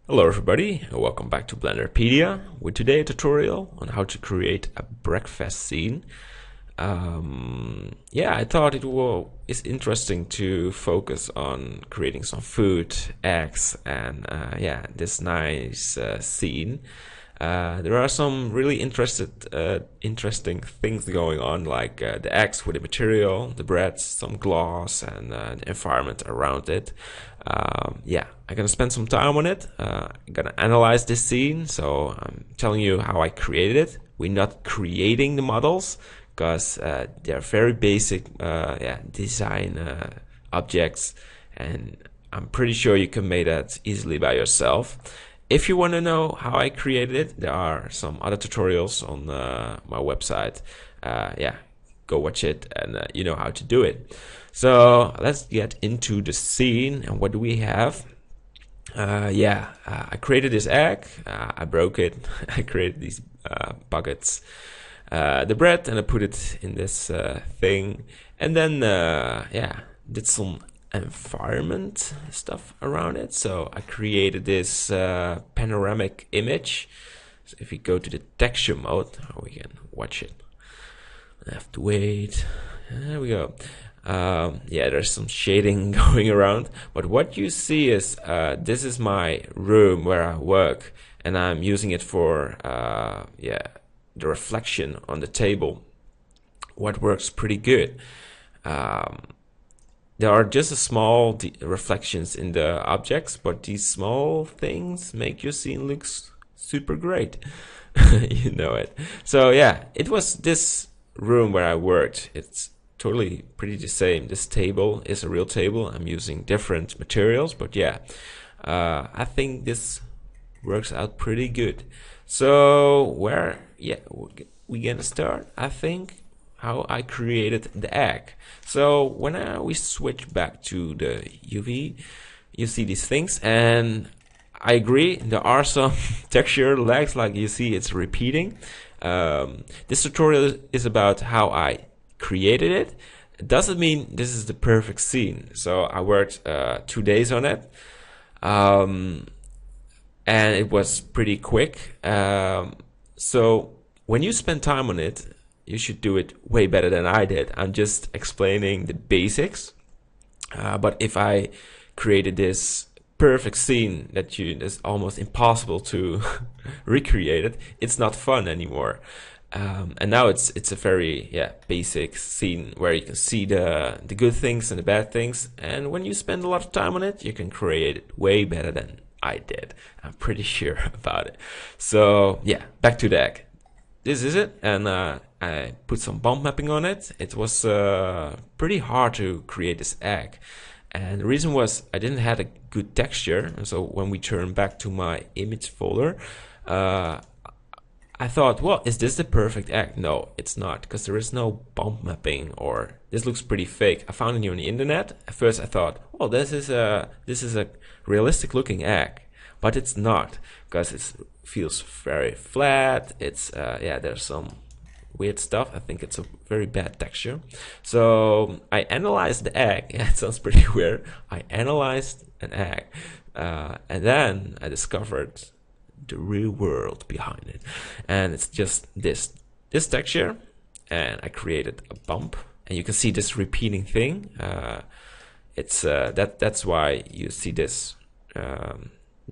Hello everybody, and welcome back to Blenderpedia with today a tutorial on how to create a breakfast scene. Yeah, I thought it's interesting to focus on creating some food, eggs, and yeah, this nice scene. There are some really interesting things going on, like the eggs with the material, the bread, some glass, and the environment around it. Yeah, I'm gonna spend some time on it. I'm gonna analyze this scene, so I'm telling you how I created it. We're not creating the models because they're very basic yeah, design objects, and I'm pretty sure you can make that easily by yourself. If you want to know how I created it, there are some other tutorials on my website. Yeah, go watch it and you know how to do it. So let's get into the scene. And what do we have? Yeah, I created this egg. I broke it. I created these buckets. The bread, and I put it in this thing. And then, yeah, did some environment stuff around it. So I created this panoramic image. So if we go to the texture mode, we can watch it. I have to wait. There we go. Yeah, there's some shading going around, but what you see is this is my room where I work, and I'm using it for yeah, the reflection on the table. What works pretty good. There are just a small reflections in the objects, but these small things make your scene look super great. You know it. So yeah, it was this room where I worked. It's totally pretty the same. This table is a real table. I'm using different materials, but yeah, I think this works out pretty good. So where, yeah, we gonna start, I think, how I created the egg. So when we switch back to the UV, you see these things, and I agree, there are some texture lags, like you see it's repeating. This tutorial is about how I created it. It doesn't mean this is the perfect scene. So I worked 2 days on it, and it was pretty quick. So when you spend time on it, you should do it way better than I did. I'm just explaining the basics. But if I created this perfect scene that's almost impossible to recreate it, it's not fun anymore. And now it's a very basic scene where you can see the good things and the bad things. And when you spend a lot of time on it, you can create it way better than I did. I'm pretty sure about it. So yeah, back to the egg. This is it, and I put some bump mapping on it. It was pretty hard to create this egg, and the reason was I didn't have a good texture. And so when we turn back to my image folder, I thought, well, is this the perfect egg? No, it's not, because there is no bump mapping, or this looks pretty fake. I found it on the internet. At first I thought, well, this is a realistic looking egg, but it's not, because it feels very flat. It's yeah, there's some weird stuff. I think it's a very bad texture. So I analyzed the egg. Yeah, it sounds pretty weird. I analyzed an egg, and then I discovered the real world behind it, and it's just this texture. And I created a bump, and you can see this repeating thing. It's that's why you see this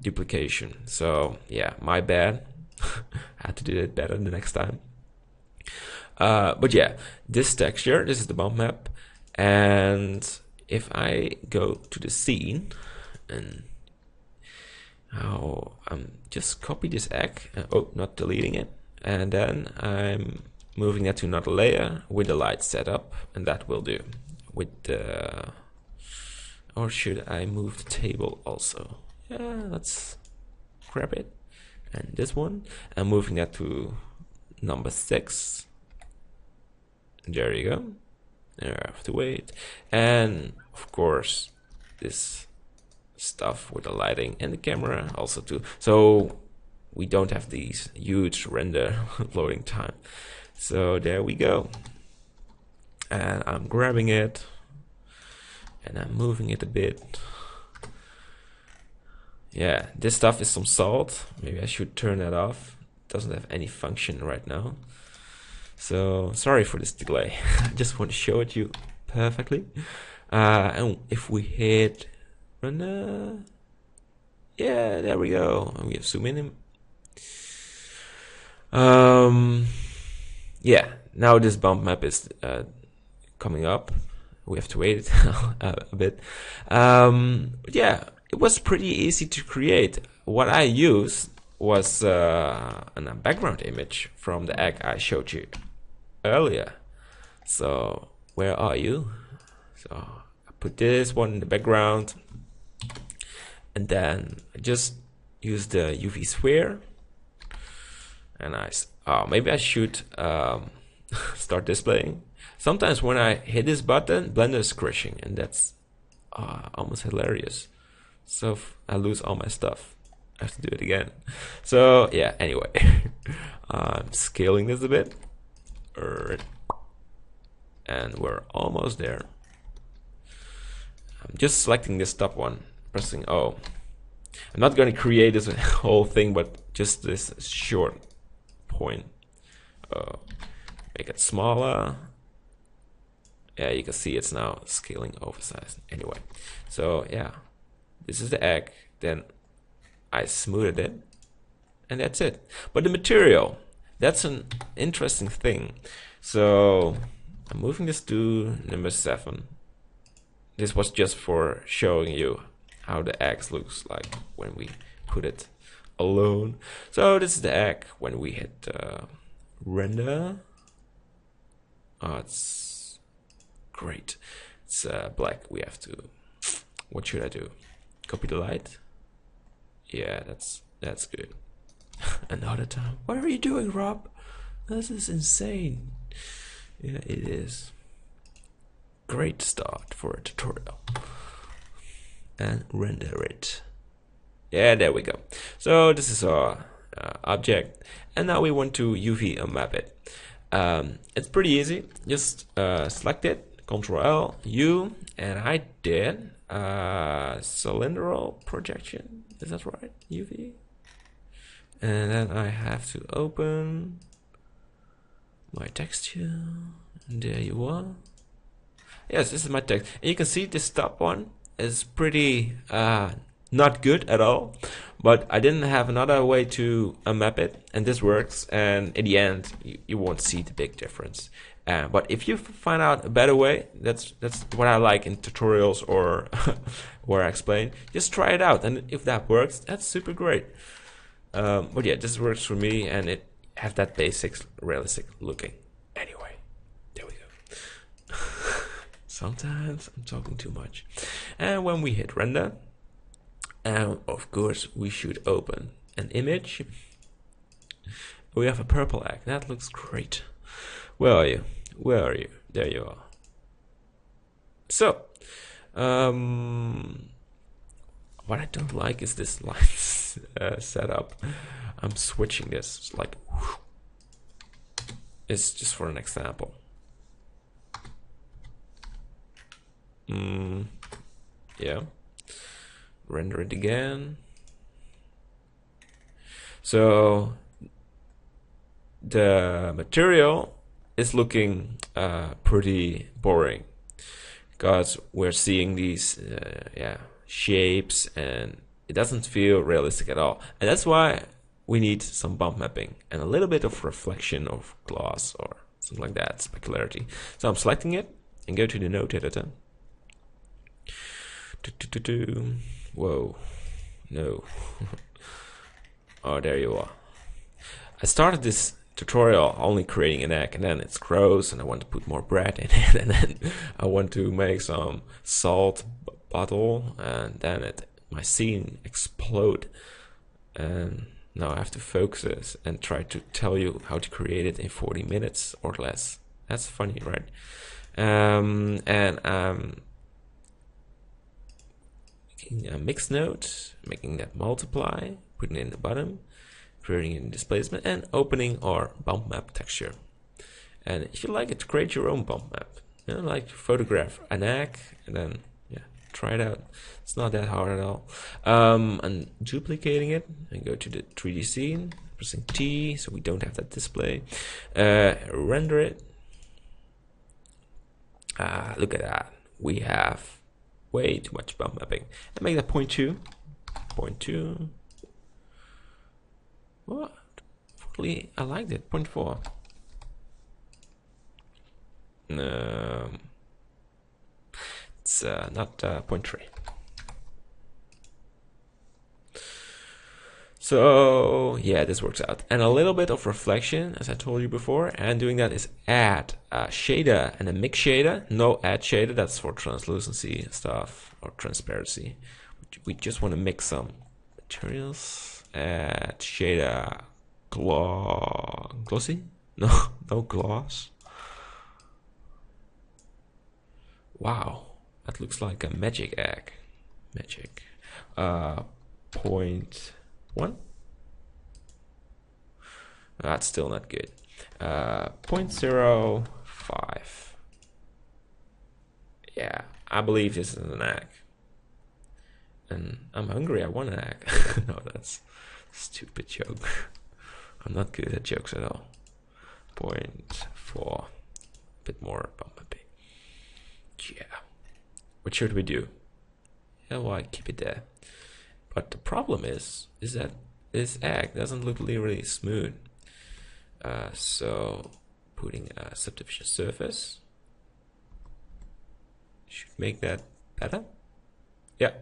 duplication. So yeah, my bad. I had to do it better the next time. But yeah, this texture, this is the bump map. And if I go to the scene, and just copy this egg, oh, not deleting it, and then I'm moving that to another layer with the light set up, and that will do. With the, or should I move the table also? Yeah, let's grab it. And this one, I'm moving that to number 6. There you go. There, I have to wait. And of course, this stuff with the lighting and the camera also too. So we don't have these huge render loading time. So there we go. And I'm grabbing it, and I'm moving it a bit. yeah, this stuff is some salt. Maybe I should turn that off. It doesn't have any function right now. So sorry for this delay. I just want to show it you perfectly. And if we hit render, yeah, there we go. And we have zoom in. Yeah, now this bump map is coming up. We have to wait a bit. But yeah, it was pretty easy to create. What I used was a background image from the egg I showed you earlier. So where are you? So I put this one in the background, and then I just use the UV sphere, and maybe I should start displaying. Sometimes when I hit this button, Blender is crashing, and that's almost hilarious. So I lose all my stuff. I have to do it again. So yeah, anyway, I'm scaling this a bit, and we're almost there. I'm just selecting this top one, pressing O. I'm not going to create this whole thing, but just this short point. Make it smaller. Yeah, you can see it's now scaling oversized. Anyway, so yeah, this is the egg. Then I smoothed it, and that's it. But the material, that's an interesting thing. So I'm moving this to number 7. This was just for showing you how the egg looks like when we put it alone. So this is the egg when we hit render. Oh, it's great. It's black. We have to. What should I do? Copy the light. Yeah, that's good. Another time. What are you doing, Rob? This is insane. Yeah, it is. Great start for a tutorial. And render it. Yeah, there we go. So this is our object, and now we want to UV map it. It's pretty easy. Just select it, Ctrl L, U, and I did cylindrical projection. Is that right? UV. And then I have to open my texture. And there you are. Yes, this is my text. And you can see this top one is pretty not good at all. But I didn't have another way to map it, and this works. And in the end, you won't see the big difference. But if you find out a better way, that's what I like in tutorials or where I explain. Just try it out, and if that works, that's super great. But yeah, this works for me, and it has that basic, realistic looking. Anyway, there we go. Sometimes I'm talking too much. And when we hit render, and of course we should open an image. We have a purple egg. That looks great. Where are you? Where are you? There you are. So, what I don't like is this line setup. I'm switching this. It's like, whoosh. It's just for an example. Yeah. Render it again. So the material is looking pretty boring because we're seeing these shapes, and it doesn't feel realistic at all. And that's why we need some bump mapping and a little bit of reflection of gloss or something like that, specularity. So I'm selecting it and go to the node editor. Whoa, no. Oh, there you are. I started this tutorial only creating an egg, and then it's gross, and I want to put more bread in it, and then I want to make some salt bottle, and then my scene explode. And now I have to focus and try to tell you how to create it in 40 minutes or less. That's funny, right? And making a mix node, making that multiply, putting it in the bottom, creating a displacement, and opening our bump map texture. And if you like it, create your own bump map. You know, like photograph an egg and then try it out. It's not that hard at all. And duplicating it, and go to the 3D scene, pressing T, so we don't have that display. Render it. Look at that. We have way too much bump mapping. And make that 0.2. 0.2. What? Fortunately, I liked it. 0.4. It's not 0.3. So yeah, this works out. And a little bit of reflection, as I told you before, and doing that is add a shader and a mix shader. No add shader, that's for translucency stuff or transparency. We just want to mix some materials. Add shader glossy? No gloss. Wow, that looks like a magic egg. Magic. 0.1. That's still not good. 0.05. Yeah, I believe this is an egg. And I'm hungry, I want an egg. No, that's a stupid joke. I'm not good at jokes at all. 0.4. A bit more bumpy. Yeah. What should we do? Yeah, well, I keep it there. But the problem is that this egg doesn't look really smooth. So putting a subdivision surface should make that better. Yeah.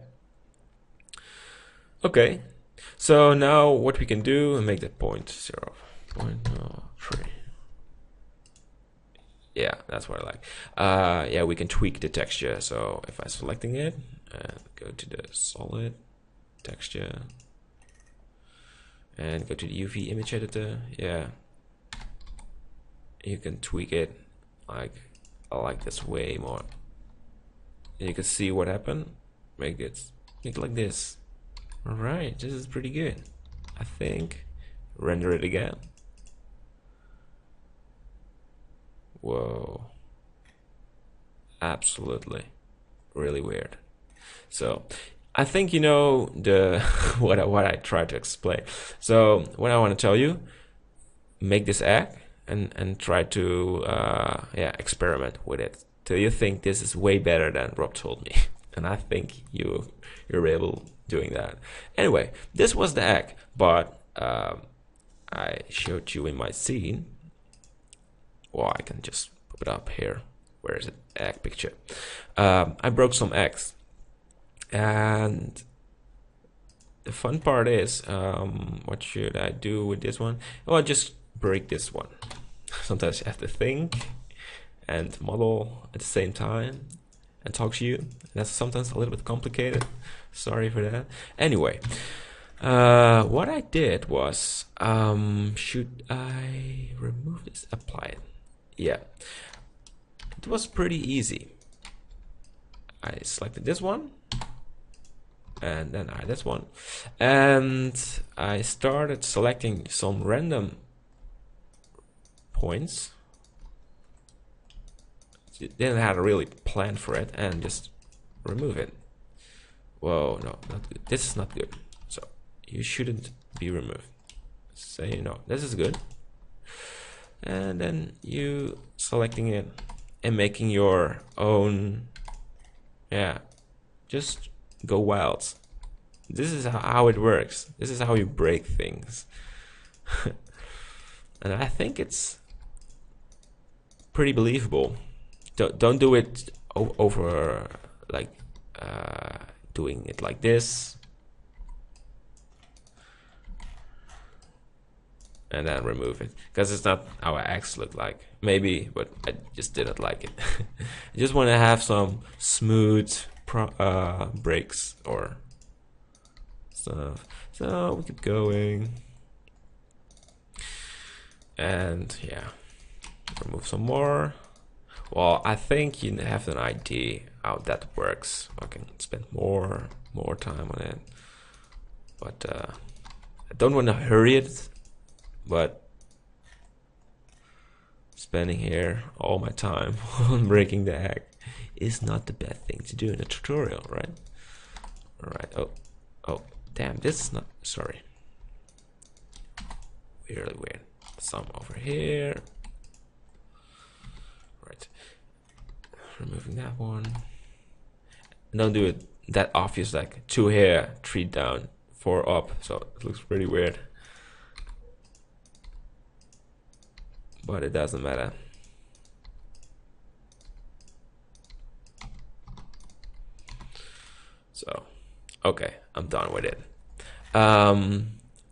Okay. So now what we can do and make that 0.3. Yeah, that's what I like. Yeah, we can tweak the texture. So if I'm selecting it and go to the solid texture and go to the UV image editor, yeah, you can tweak it. Like, I like this way more. And you can see what happened. Make it like this. All right, this is pretty good, I think. Render it again. Whoa, absolutely really weird. So I think you know the what I tried to explain. So what I want to tell you, make this egg and try to yeah, experiment with it till you think this is way better than Rob told me. And I think you're able doing that. Anyway, this was the egg, but I showed you in my scene. Well, I can just put it up here. Where is it? Egg picture. I broke some eggs. And the fun part is, what should I do with this one? Well, just break this one. Sometimes you have to think and model at the same time and talk to you. That's sometimes a little bit complicated. Sorry for that. Anyway, what I did was, should I remove this? Apply it. Yeah, it was pretty easy. I selected this one and then this one, and I started selecting some random points. Didn't have a really plan for it, and just remove it. Whoa, no, not good. This is not good. So you shouldn't be removed. Say no, this is good. And then you selecting it and making your own. Yeah, just go wild. This is how it works. This is how you break things. And I think it's pretty believable. Don't do it over like doing it like this and then remove it, because it's not how eggs look like. Maybe, but I just didn't like it. I just want to have some smooth breaks or stuff. So we keep going, and yeah, remove some more. Well, I think you have an idea how that works. I can spend more time on it, but I don't want to hurry it. But spending here all my time on breaking the egg is not the best thing to do in a tutorial, right? All right. Oh, damn, this is not, sorry. Really weird. Some over here. Right. Removing that one. Don't do it that obvious, like 2 here, 3 down, 4 up. So it looks pretty weird. But it doesn't matter. So, okay, I'm done with it.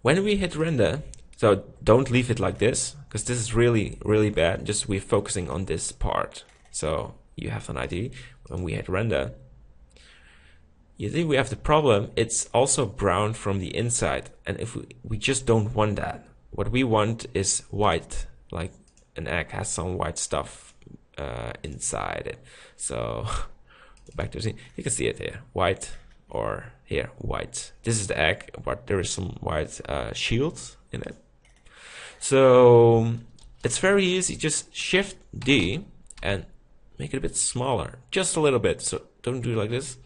When we hit render, so don't leave it like this, because this is really, really bad. Just we're focusing on this part. So you have an idea. When we hit render, you see we have the problem. It's also brown from the inside. And if we just don't want that. What we want is white, like an egg has some white stuff inside it. So back to the scene. You can see it here, white, or here, white. This is the egg, but there is some white shields in it. So it's very easy. Just Shift D and make it a bit smaller, just a little bit. So don't do it like this,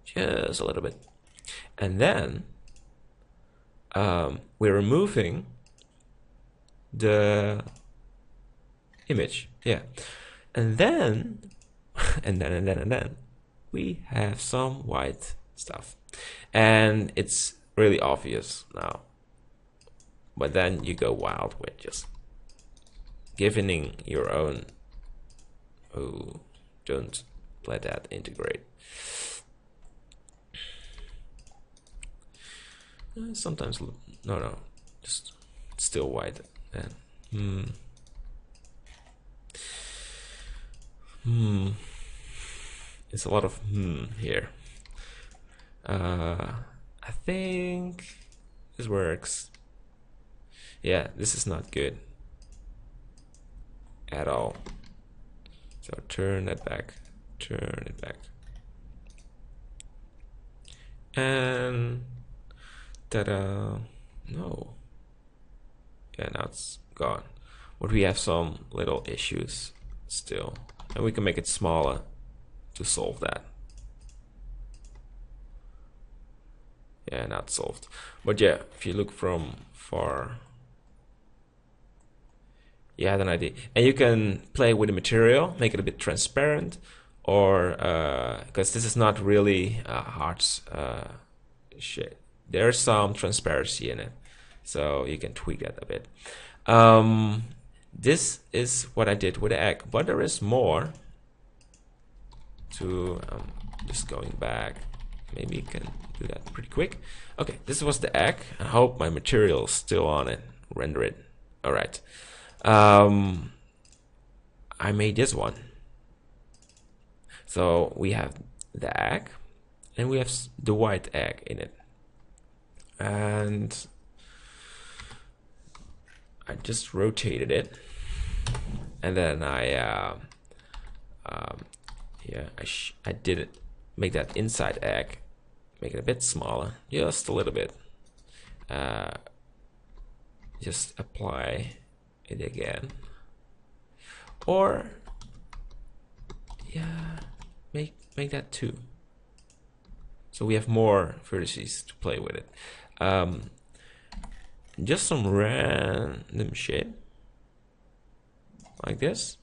just a little bit. And then we're removing the image, yeah. And then, and then we have some white stuff, and it's really obvious now. But then you go wild with just giving your own. Oh, don't let that integrate. Sometimes no, just still white. And it's a lot of here. I think this works. Yeah, this is not good at all. So turn it back, and ta-da! No. Yeah, now it's gone. But we have some little issues still, and we can make it smaller to solve that. Yeah, not solved. But yeah, if you look from far, you have an idea. And you can play with the material, make it a bit transparent, or because this is not really hard shit. There's some transparency in it, so you can tweak that a bit. This is what I did with the egg, but there is more to just going back. Maybe you can do that pretty quick. Okay, this was the egg. I hope my material is still on it. Render it. All right. I made this one. So we have the egg, and we have the white egg in it. And I just rotated it, and then I did it. Make that inside egg, make it a bit smaller, just a little bit. Just apply it again, or yeah, make that 2. So we have more vertices to play with it. Just some random shit like this,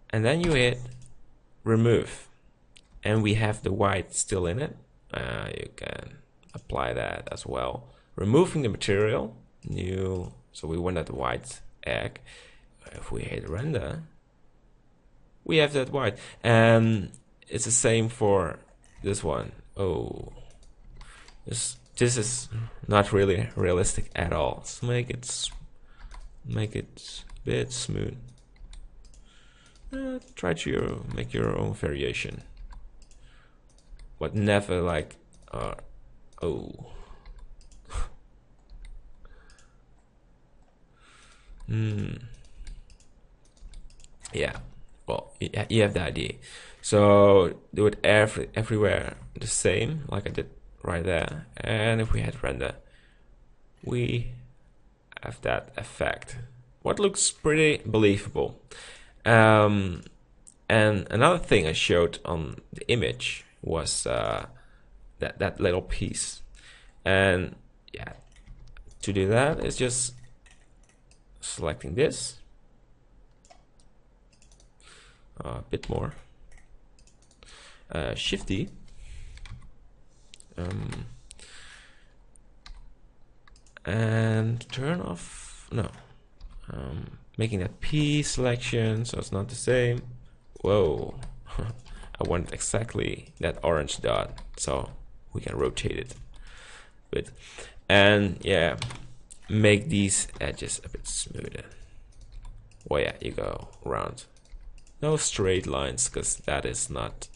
and then you hit remove, and we have the white still in it. You can apply that as well, removing the material, new. So we want that white egg. If we hit render, we have that white, and it's the same for this one. Oh, this is not really realistic at all. So make it a bit smooth. Try to make your own variation, but never like oh. Yeah, well, you have the idea. So do it everywhere the same, like I did right there. And if we hit render, we have that effect. what looks pretty believable. And another thing I showed on the image was that little piece. And yeah, to do that is just selecting this a bit more, Shift D, and turn off, no, making that P selection so it's not the same. Whoa, I want exactly that orange dot, so we can rotate it a bit. And yeah, make these edges a bit smoother. Well, yeah, you go around. No straight lines, because that is not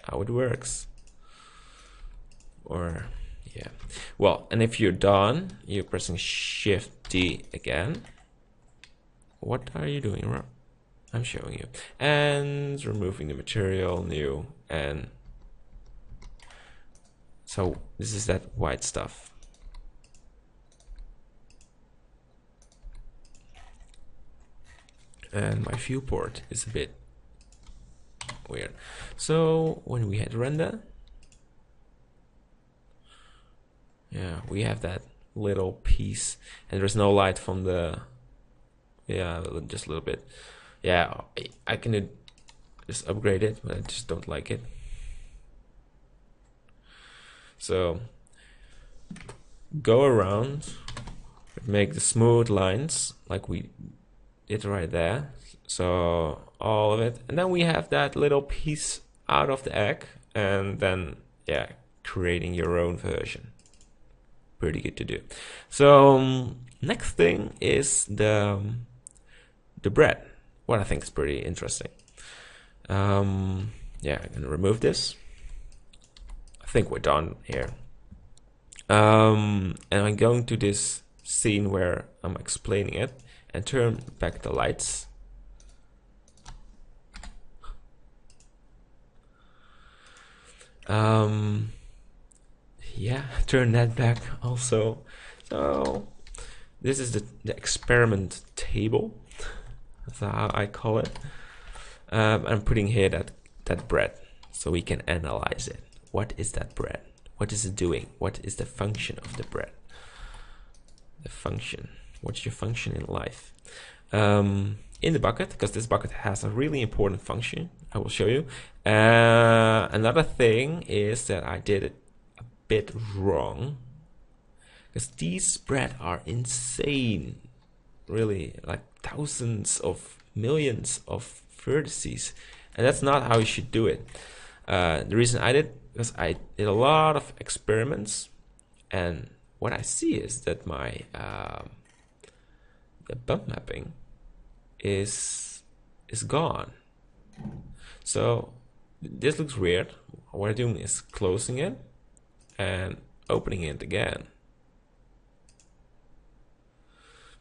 how it works. Or yeah, well, and if you're done, you're pressing Shift D again. What are you doing wrong? I'm showing you. And removing the material, new, and so this is that white stuff. And my viewport is a bit weird. So when we hit render, yeah, we have that little piece, and there's no light from the, yeah, just a little bit. Yeah, I can just upgrade it, but I just don't like it. So go around, make the smooth lines like we did right there. So all of it, and then we have that little piece out of the egg, and then yeah, creating your own version. Pretty good to do. So next thing is the bread. What I think is pretty interesting. Yeah, I'm gonna remove this. I think we're done here. And I'm going to this scene where I'm explaining it and turn back the lights. Yeah, turn that back also. So this is the experiment table. That's how I call it. I'm putting here that bread so we can analyze it. What is that bread? What is it doing? What is the function of the bread? The function. What's your function in life? In the bucket, because this bucket has a really important function. I will show you. Another thing is that I did it a bit wrong, because these bread are insane. Really, like thousands of millions of vertices, and that's not how you should do it. The reason I did, because I did a lot of experiments, and what I see is that my the bump mapping is gone. So this looks weird. What I'm doing is closing it and opening it again.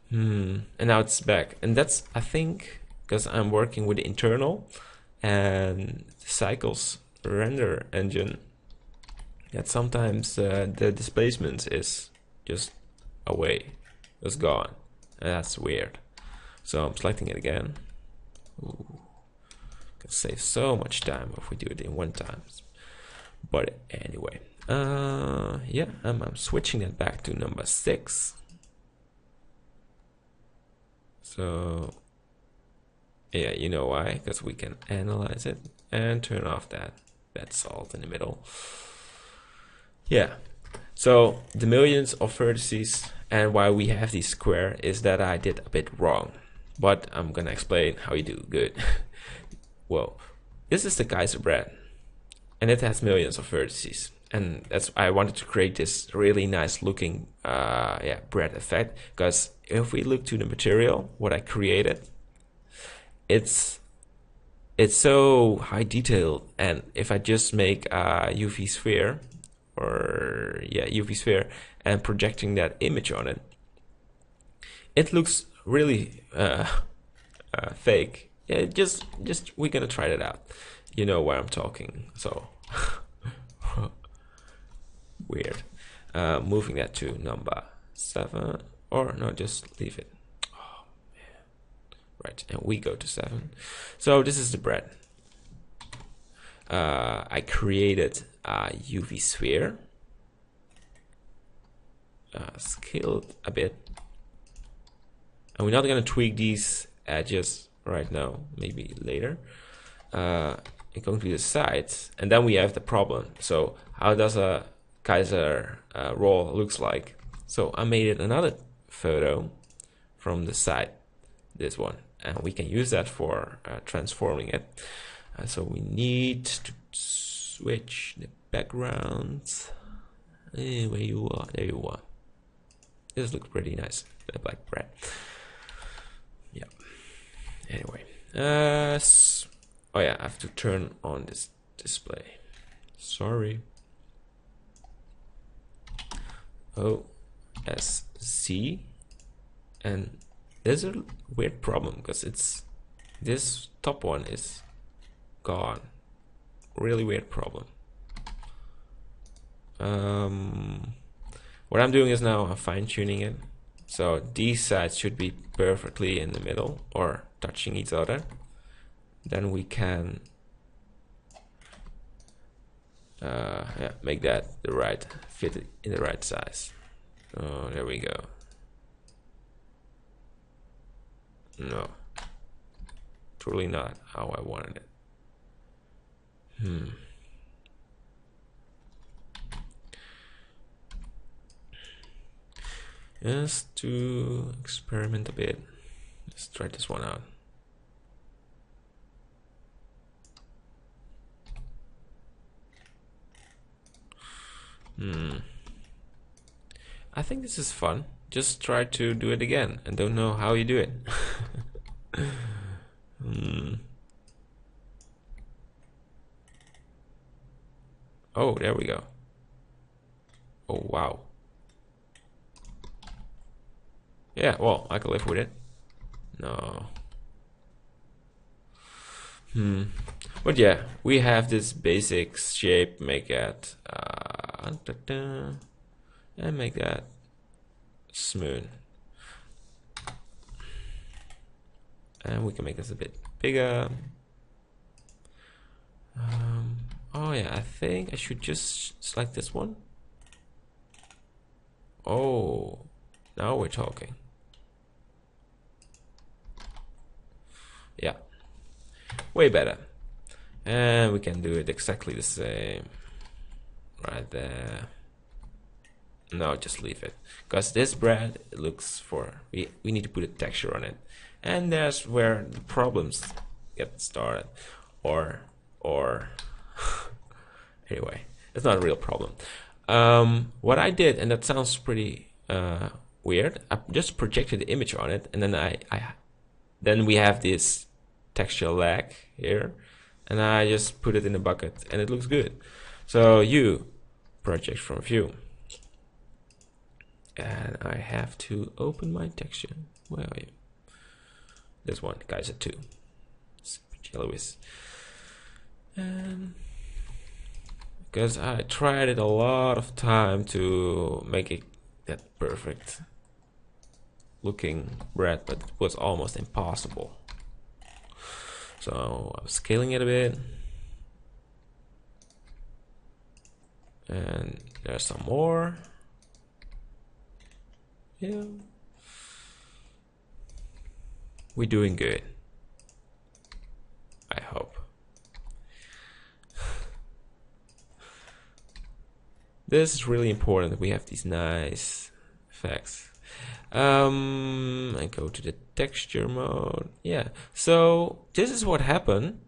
And now it's back, and that's, I think, because I'm working with the internal and the cycles render engine, that sometimes the displacement is just away, it's gone, and that's weird. So I'm selecting it again. Ooh, can save so much time if we do it in one time. But anyway, yeah, I'm switching it back to number 6. So yeah, you know why? Because we can analyze it and turn off that salt in the middle. Yeah, so the millions of vertices, and why we have these square is that I did a bit wrong, but I'm gonna explain how you do good. Well, this is the Kaiser bread, and it has millions of vertices, and that's, I wanted to create this really nice looking yeah, bread effect, because if we look to the material, what I created, it's so high detailed, and if I just make a UV sphere, or yeah, UV sphere, and projecting that image on it, it looks really fake. Yeah, just we're gonna try that out. You know where I'm talking, so weird. Moving that to number 7, or no, just leave it. Oh, right, and we go to 7. So this is the bread. I created a UV sphere, scaled a bit, and we're not going to tweak these edges right now, maybe later. And going to the sides, and then we have the problem. So how does a Kaiser roll looks like? So I made it another photo from the side, this one, and we can use that for transforming it. So we need to switch the background. Where you are, there you are. This looks pretty nice, the black bread. Yeah. Anyway, oh yeah, I have to turn on this display. Sorry. OSC, and there's a weird problem because it's this top one is gone. Really weird problem. What I'm doing is now I'm fine-tuning it, so these sides should be perfectly in the middle or touching each other. Then we can yeah, make that the right fit in the right size. Oh, there we go. No, totally not how I wanted it. Just to experiment a bit. Let's try this one out. I think this is fun. Just try to do it again and don't know how you do it. Oh, there we go. Oh, wow. Yeah, well, I can live with it. No. But yeah, we have this basic shape, make it and make that smooth. And we can make this a bit bigger. Oh yeah, I think I should just select this one. Oh, now we're talking. Yeah, way better. And we can do it exactly the same right there. No, just leave it, because this bread looks for we need to put a texture on it, and that's where the problems get started. Or anyway, it's not a real problem. What I did, and that sounds pretty weird, I just projected the image on it, and then then we have this texture lag here, and I just put it in a bucket, and it looks good. So you project from view, and I have to open my texture. Where are you? This one, Kaiser 2. Yellowish. Because I tried it a lot of time to make it that perfect looking bread, but it was almost impossible. So I'm scaling it a bit, and there's some more. Yeah, we're doing good, I hope. This is really important that we have these nice effects. And go to the texture mode. Yeah, so this is what happened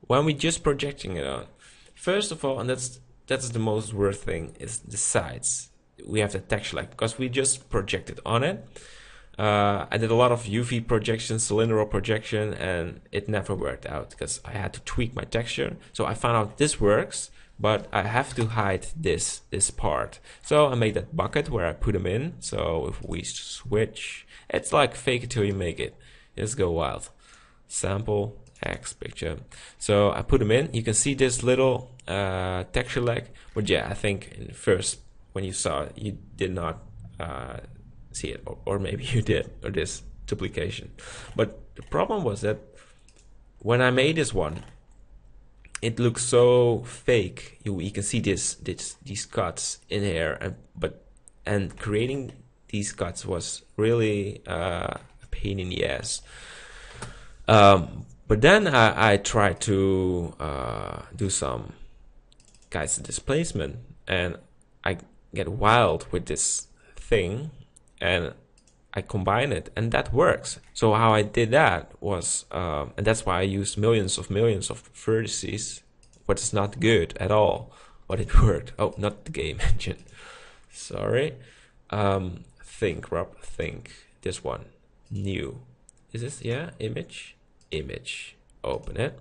when we just projecting it on. First of all, and that's the most worst thing, is the sides. We have the texture lag because we just projected on it. I did a lot of UV projection, cylindrical projection, and it never worked out because I had to tweak my texture. So I found out this works, but I have to hide this part. So I made that bucket where I put them in. So if we switch, it's like fake it till you make it. Just go wild. Sample X picture. So I put them in. You can see this little texture lag. But yeah, I think in first when you saw it, you did not see it, or maybe you did, or this duplication. But the problem was that when I made this one, it looks so fake. You can see these cuts in here, and creating these cuts was really a pain in the ass. But then I tried to do some Kaiser displacement, and I get wild with this thing, and I combine it, and that works. So how I did that was, and that's why I used millions of vertices, but it's not good at all, but it worked. Oh, not the game engine. Sorry. Think, Rob, think. This one, new. Is this, yeah, image, open it.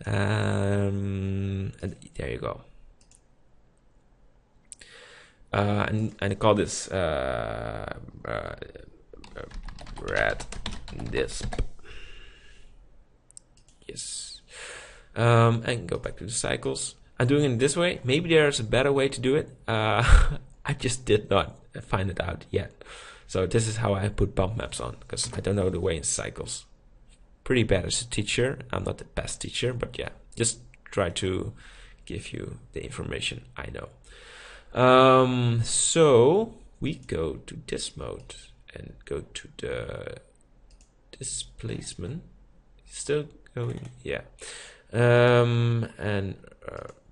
And there you go. And I call this red disp. Yes. And go back to the cycles. I'm doing it this way. Maybe there's a better way to do it. I just did not find it out yet. So this is how I put bump maps on, because I don't know the way in cycles. Pretty bad as a teacher. I'm not the best teacher, but yeah, just try to give you the information I know. So we go to this mode and go to the displacement. Still going, yeah. And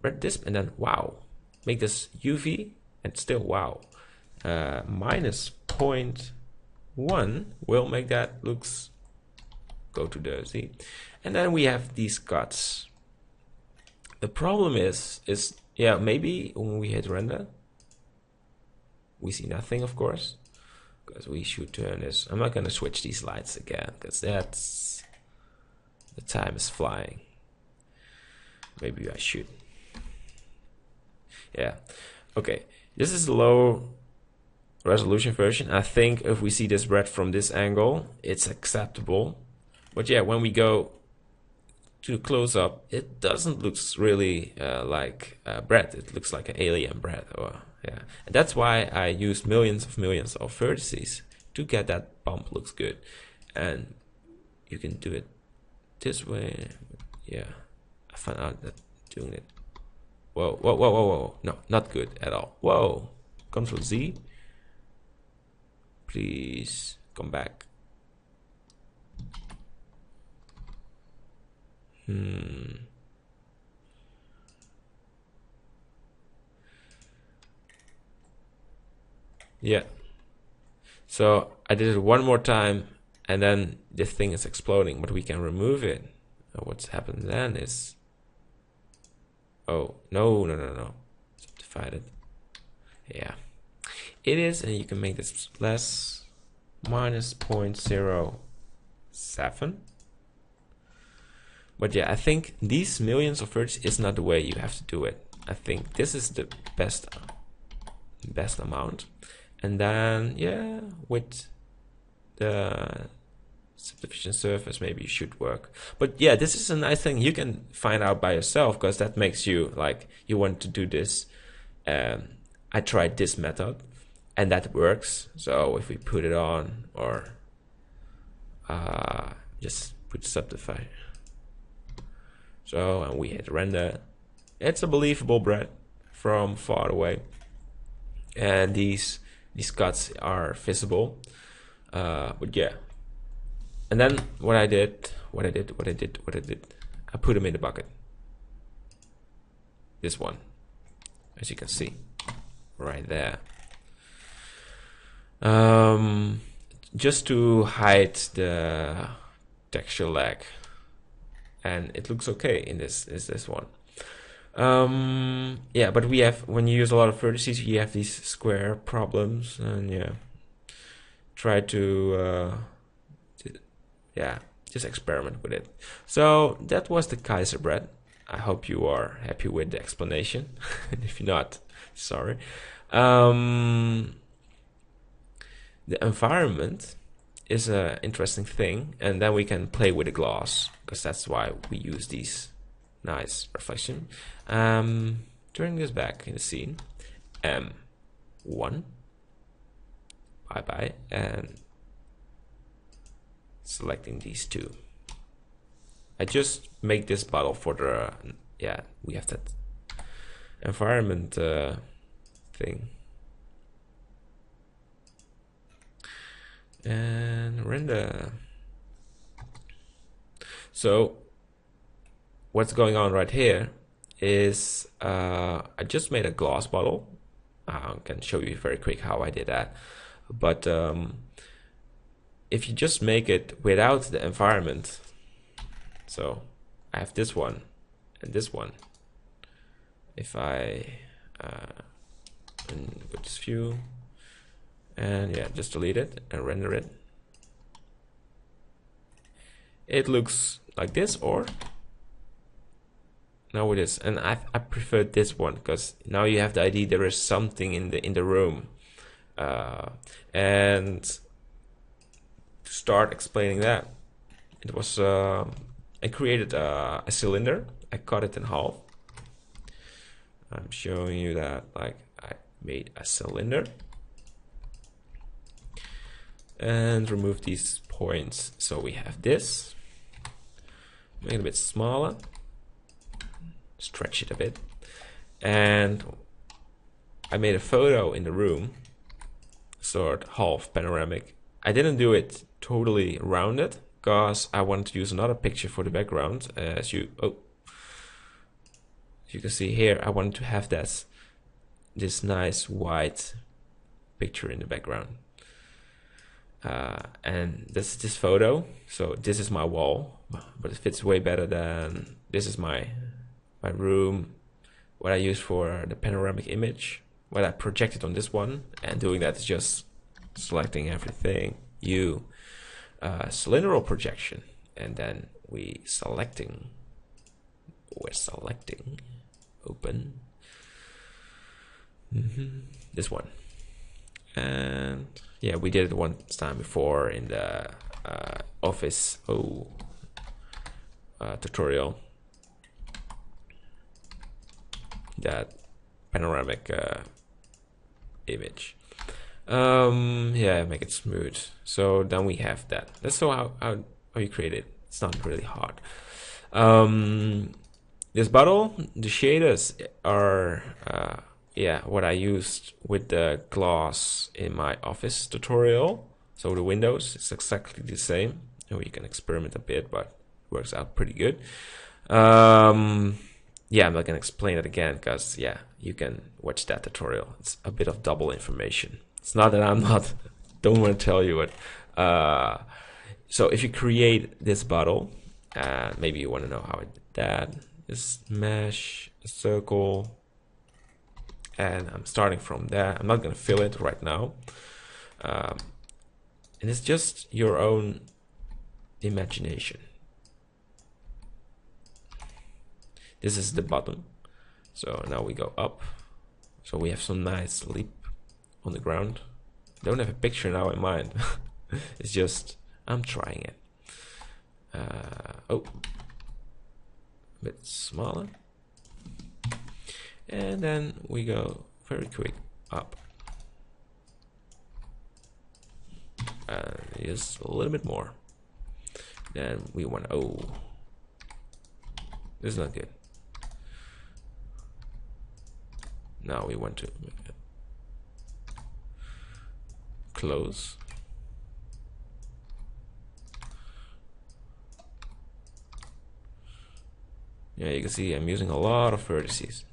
red disp, and then wow, make this UV, and still wow. Minus 0.1 will make that looks. Go to the Z, and then we have these cuts. The problem is yeah, maybe when we hit render, we see nothing, of course, because we should turn this. I'm not gonna switch these lights again, because that's the time is flying. Maybe I should. Yeah, okay. This is the low resolution version. I think if we see this red from this angle, it's acceptable. But yeah, when we go to close up, it doesn't look really like bread. It looks like an alien bread. Or yeah, and that's why I used millions of vertices to get that bump looks good. And you can do it this way. Yeah, I found out that doing it. Whoa! No, not good at all. Whoa! Control Z. Please come back. Yeah. So I did it one more time, and then this thing is exploding, but we can remove it. What's happened then is, oh no. Subdivided. Yeah, it is, and you can make this less, minus 0.07. But yeah, I think these millions of vertices is not the way you have to do it. I think this is the best amount. And then, yeah, with the subdivision surface, maybe it should work. But yeah, this is a nice thing you can find out by yourself, because that makes you like, you want to do this. I tried this method, and that works. So if we put it on, or just put subdivide. So, and we hit render. It's a believable bread from far away, and these cuts are visible. But yeah, and then what I did, I put them in the bucket. This one, as you can see, right there. Just to hide the texture lag. And it looks okay in this one. Yeah, but we have, when you use a lot of vertices, you have these square problems, and yeah, try to yeah, just experiment with it. So that was the Kaiser bread. I hope you are happy with the explanation. And if you're not, sorry. The environment is an interesting thing, and then we can play with the glass, because that's why we use these nice reflection. Turning this back in the scene, M1, bye, and selecting these two. I just make this bottle for the, yeah, we have that environment thing. And render. So what's going on right here is I just made a glass bottle. I can show you very quick how I did that. But if you just make it without the environment, so I have this one and this one. If I go to this view and yeah, just delete it and render it, it looks like this, or no, it is. And I prefer this one because now you have the idea there is something in the room. And to start explaining that, it was I created a cylinder. I cut it in half. I'm showing you that, like, I made a cylinder and remove these points. So we have this. Make it a bit smaller. Stretch it a bit. And I made a photo in the room, sort of half panoramic. I didn't do it totally rounded because I wanted to use another picture for the background. As you can see here, I wanted to have this nice white picture in the background. And this is this photo. So this is my wall, but it fits way better than this is my room. What I use for the panoramic image, what I projected on this one, and doing that is just selecting everything. Cylindrical projection, and then we're selecting open this one. And yeah, we did it one time before in the Office tutorial, that panoramic image. Yeah, make it smooth. So then we have that. That's so how you create it. It's not really hard. This bottle, the shaders are yeah, what I used with the glass in my Office tutorial. So the windows, it's exactly the same. You can experiment a bit, but it works out pretty good. Yeah, I'm not gonna explain it again because yeah, you can watch that tutorial. It's a bit of double information. It's not that don't want to tell you it. So if you create this bottle, maybe you want to know how I did that. This mesh, a circle, and I'm starting from there. I'm not going to fill it right now. And it's just your own imagination. This is the bottom. So now we go up. So we have some nice leap on the ground. I don't have a picture now in mind. It's just I'm trying it. A bit smaller, and then we go very quick up, and just a little bit more. Then we want this is not good. Now we want to close. Yeah, you can see I'm using a lot of vertices.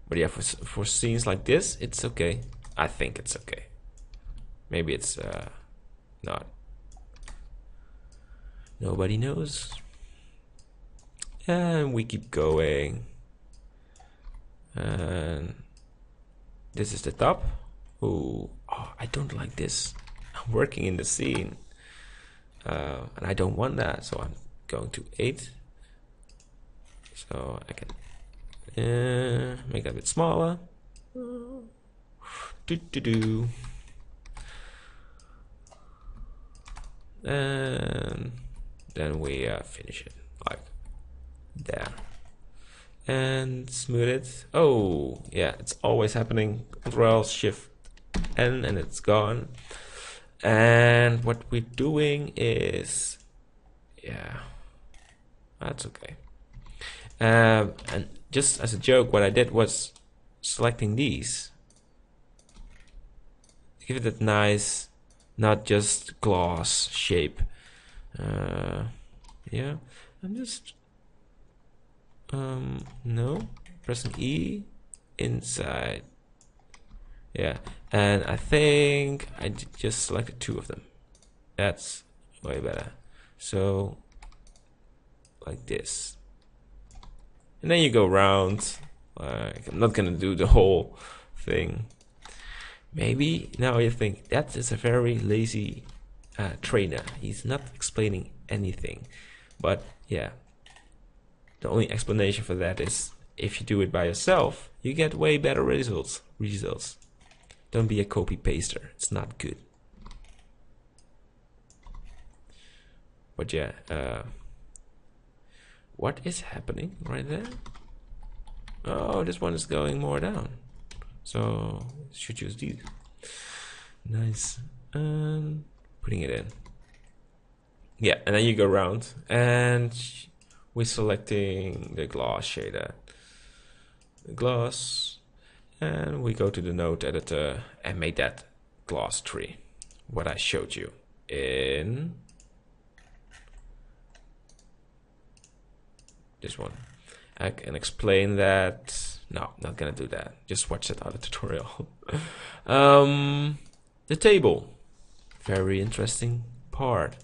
But yeah, for scenes like this, it's okay. I think it's okay. Maybe it's not. Nobody knows. And we keep going. And this is the top. Oh, I don't like this. I'm working in the scene. And I don't want that, so I'm going to 8. So I can make it a bit smaller. And then we finish it like there. And smooth it. Oh, yeah, it's always happening. Control Shift N and it's gone. And what we're doing is, yeah, that's okay. And just as a joke, what I did was selecting these. Give it that nice, not just gloss shape. Yeah, I'm just, no, pressing E inside. Yeah, and I think I just selected 2 of them. That's way better. So, like this. And then you go around. I'm not gonna do the whole thing. Maybe now you think that is a very lazy trainer. He's not explaining anything. But yeah, the only explanation for that is if you do it by yourself, you get way better results. Don't be a copy paster. It's not good. But yeah, what is happening right there? Oh, this one is going more down. So should use these. Nice. And putting it in. Yeah, and then you go around and we're selecting the gloss shader. The gloss, and we go to the node editor and make that gloss tree. What I showed you in this one. I can explain that. No, not gonna do that. Just watch that other tutorial. The table, very interesting part.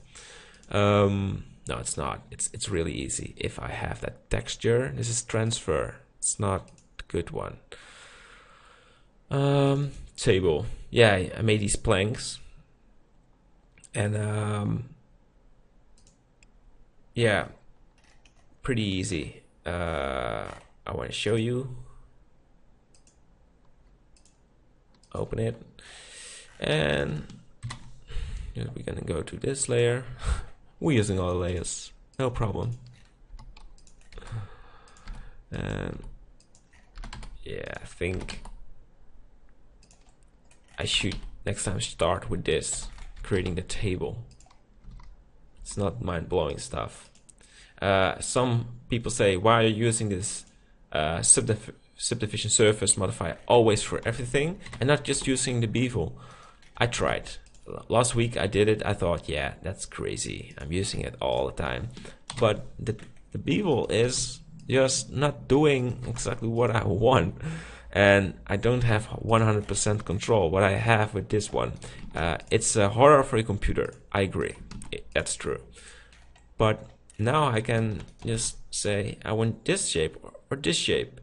No, it's not. It's really easy. If I have that texture, this is transfer. It's not a good one. Table. Yeah, I made these planks, and yeah, pretty easy. I want to show you. Open it, and we're gonna go to this layer. We're using all the layers, no problem. And yeah, I think I should next time start with this, creating the table. It's not mind-blowing stuff. Some people say, why are you using this subdivision surface modifier always for everything and not just using the bevel? I tried. Last week I did it. I thought, yeah, that's crazy. I'm using it all the time. But the bevel is just not doing exactly what I want. And I don't have 100% control. What I have with this one, it's a horror for a computer. I agree. That's true. But now I can just say, I want this shape or this shape.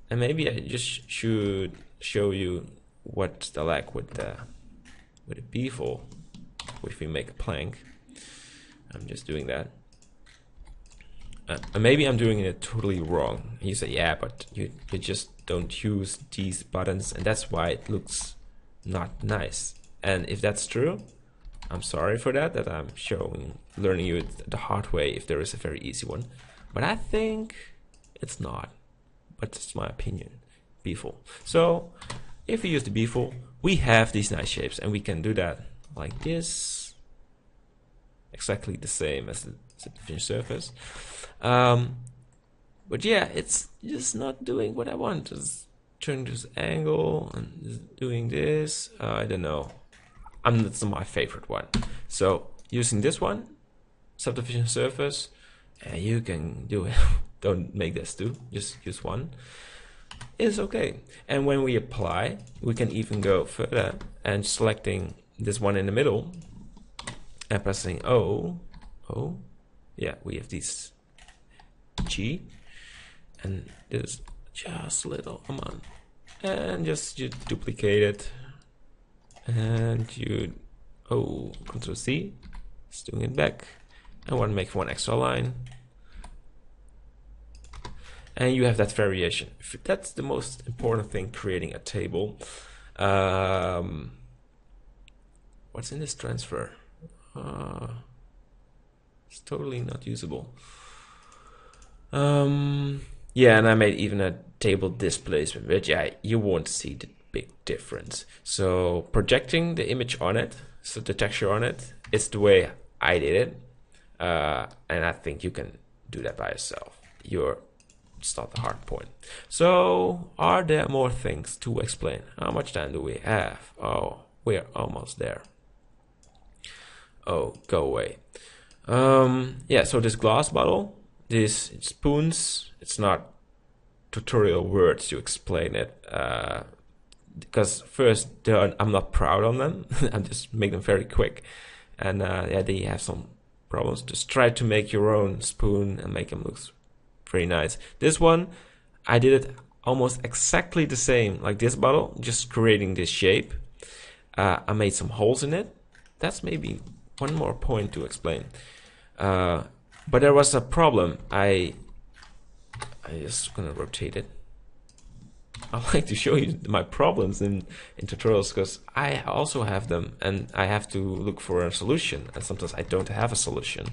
And maybe I just should show you what's the lag with the bevel if we make a plank. I'm just doing that. Maybe I'm doing it totally wrong. You say, yeah, but you just don't use these buttons, and that's why it looks not nice. And if that's true, I'm sorry for that I'm learning you it the hard way if there is a very easy one. But I think it's not. But it's my opinion. Bevel. So if we use the bevel, we have these nice shapes, and we can do that like this. Exactly the same as the finished surface. But yeah, it's just not doing what I want. Just turning this angle and just doing this. I don't know. That's not my favorite one. So using this one, subdivision surface, you can do it. Don't make this two. Just use one. It's okay. And when we apply, we can even go further and selecting this one in the middle and pressing O. Yeah, we have these G, and this just little amount, and just you duplicate it, and you Control C, it's doing it back. I want to make one extra line, and you have that variation. That's the most important thing creating a table. What's in this transfer? It's totally not usable. Yeah, and I made even a table displacement, but yeah, you won't see the big difference. So projecting the image on it, so the texture on it, is the way I did it. And I think you can do that by yourself. It's not the hard point. So are there more things to explain? How much time do we have? Oh, we're almost there. Oh, go away. Yeah, so this glass bottle, these spoons, it's not tutorial words to explain it. Because first, I'm not proud on them. I just make them very quick. And yeah, they have some problems. Just try to make your own spoon and make them look very nice. This one, I did it almost exactly the same like this bottle, just creating this shape. I made some holes in it. That's maybe one more point to explain. But there was a problem. I just gonna rotate it. I like to show you my problems in tutorials because I also have them and I have to look for a solution, and sometimes I don't have a solution,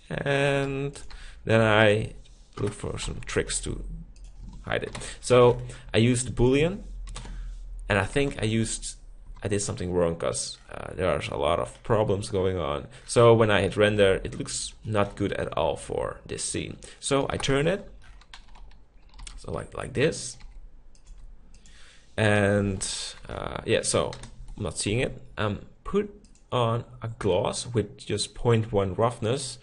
and then I look for some tricks to hide it. So I used Boolean, and I think I did something wrong because there's a lot of problems going on. So when I hit render, it looks not good at all for this scene. So I turn it, so like this. And yeah, so I'm not seeing it. Put on a gloss with just 0.1 roughness,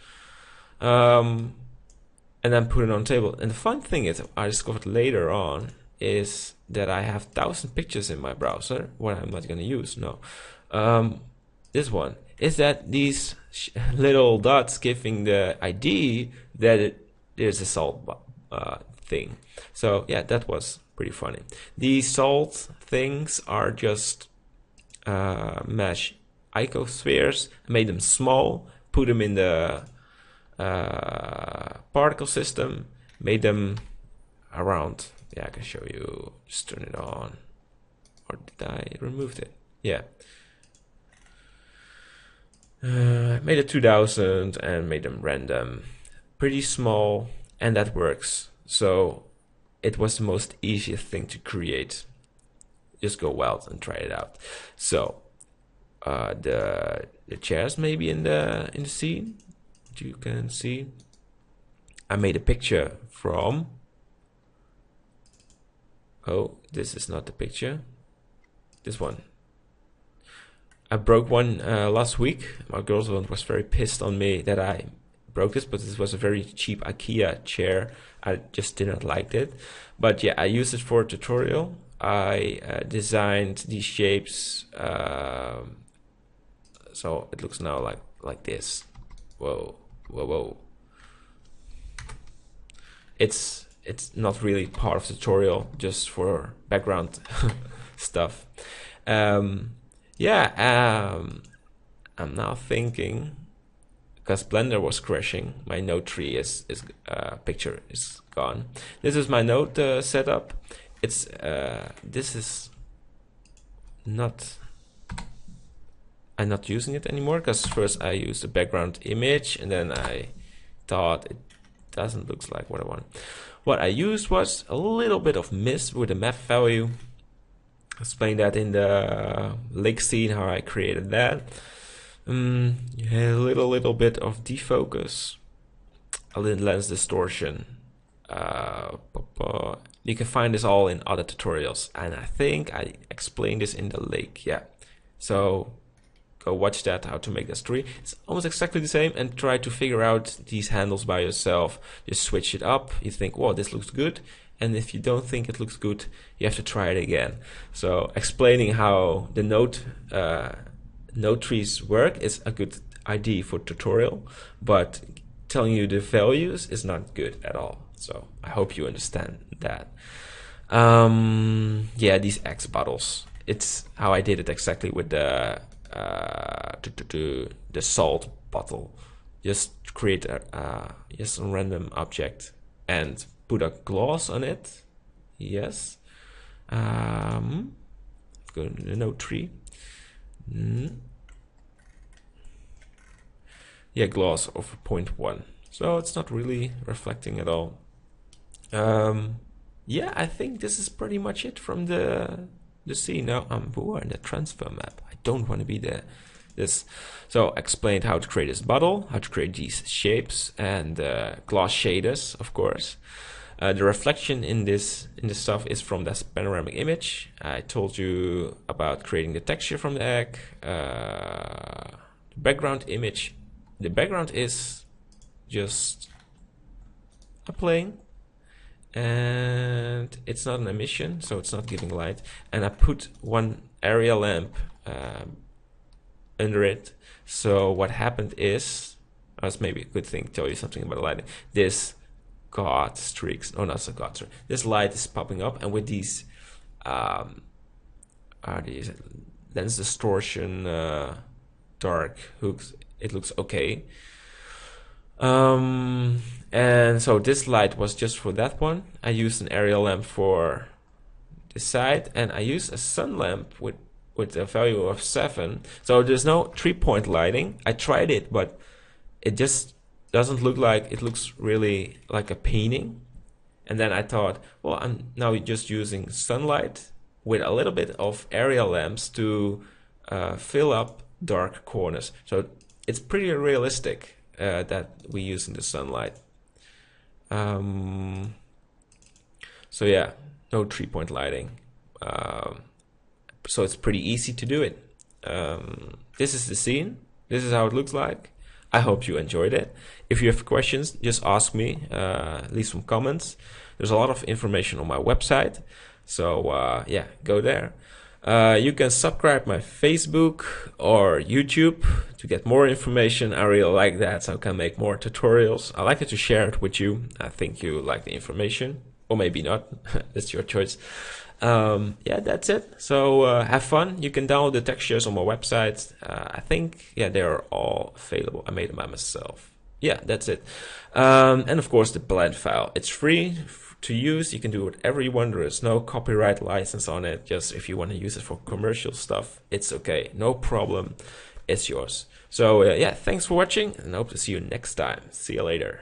and then put it on table. And the fun thing is, I discovered later on, is that I have 1,000 pictures in my browser. What I'm not gonna use, no. This one is that these little dots giving the ID that there's a salt thing. So yeah, that was pretty funny. These salt things are just mesh icospheres. I made them small, put them in the particle system, made them around. Yeah, I can show you. Just turn it on. Or did I remove it? Yeah. Made it 2000 and made them random. Pretty small, and that works. So it was the most easiest thing to create. Just go wild and try it out. So the chairs maybe in the scene, you can see. I made a picture from. Oh, this is not the picture. This one. I broke one last week. My girlfriend was very pissed on me that I broke this, but this was a very cheap IKEA chair. I just didn't like it. But yeah, I used it for a tutorial. I designed these shapes so it looks now like this. Whoa, whoa, whoa. It's not really part of the tutorial, just for background stuff. Yeah, I'm now thinking, because Blender was crashing, my node tree picture is gone. This is my node setup. It's this is not. I'm not using it anymore because first I used a background image and then I thought it doesn't look like what I want. What I used was a little bit of mist with a map value. I explained that in the lake scene how I created that. A little bit of defocus, a little lens distortion. You can find this all in other tutorials, and I think I explained this in the lake. Yeah, so go watch that, how to make this tree. It's almost exactly the same, and try to figure out these handles by yourself. Just switch it up. You think, whoa, this looks good. And if you don't think it looks good, you have to try it again. So explaining how the node trees work is a good idea for tutorial, but telling you the values is not good at all. So I hope you understand that. Yeah, these X bottles. It's how I did it exactly with the salt bottle. Just create just a random object and put a gloss on it. Yes. Go to the node tree. Yeah, gloss of 0.1. So it's not really reflecting at all. Yeah, I think this is pretty much it from the Just see, now I'm bored in the transfer map. I don't want to be there. This. So I explained how to create this bottle, how to create these shapes, and gloss shaders, of course. The reflection in this stuff is from this panoramic image. I told you about creating the texture from the egg. The background image. The background is just a plane, and it's not an emission, so it's not giving light. And I put one area lamp under it. So what happened is, that's maybe a good thing to tell you something about lighting. This God streaks, oh, not so God streak. This light is popping up, and with these lens distortion dark hooks, it looks okay. And so this light was just for that one. I used an area lamp for this side, and I used a sun lamp with a value of 7. So there's no 3-point lighting. I tried it, but it just doesn't look like, it looks really like a painting. And then I thought, well, I'm now just using sunlight with a little bit of area lamps to fill up dark corners. So it's pretty realistic that we use in the sunlight. So yeah, no 3-point lighting. So it's pretty easy to do it. This is the scene. This is how it looks like. I hope you enjoyed it. If you have questions, just ask me, leave some comments. There's a lot of information on my website. So yeah, go there. You can subscribe my Facebook or YouTube to get more information. I really like that, so I can make more tutorials. I like it to share it with you. I think you like the information, or maybe not. That's your choice. Yeah, that's it. So have fun. You can download the textures on my website. I think, yeah, they're all available. I made them by myself. Yeah, that's it. And of course the blend file. It's free to use. You can do whatever you want. There is no copyright license on it. Just if you want to use it for commercial stuff, it's okay. No problem. It's yours. So yeah, thanks for watching, and I hope to see you next time. See you later.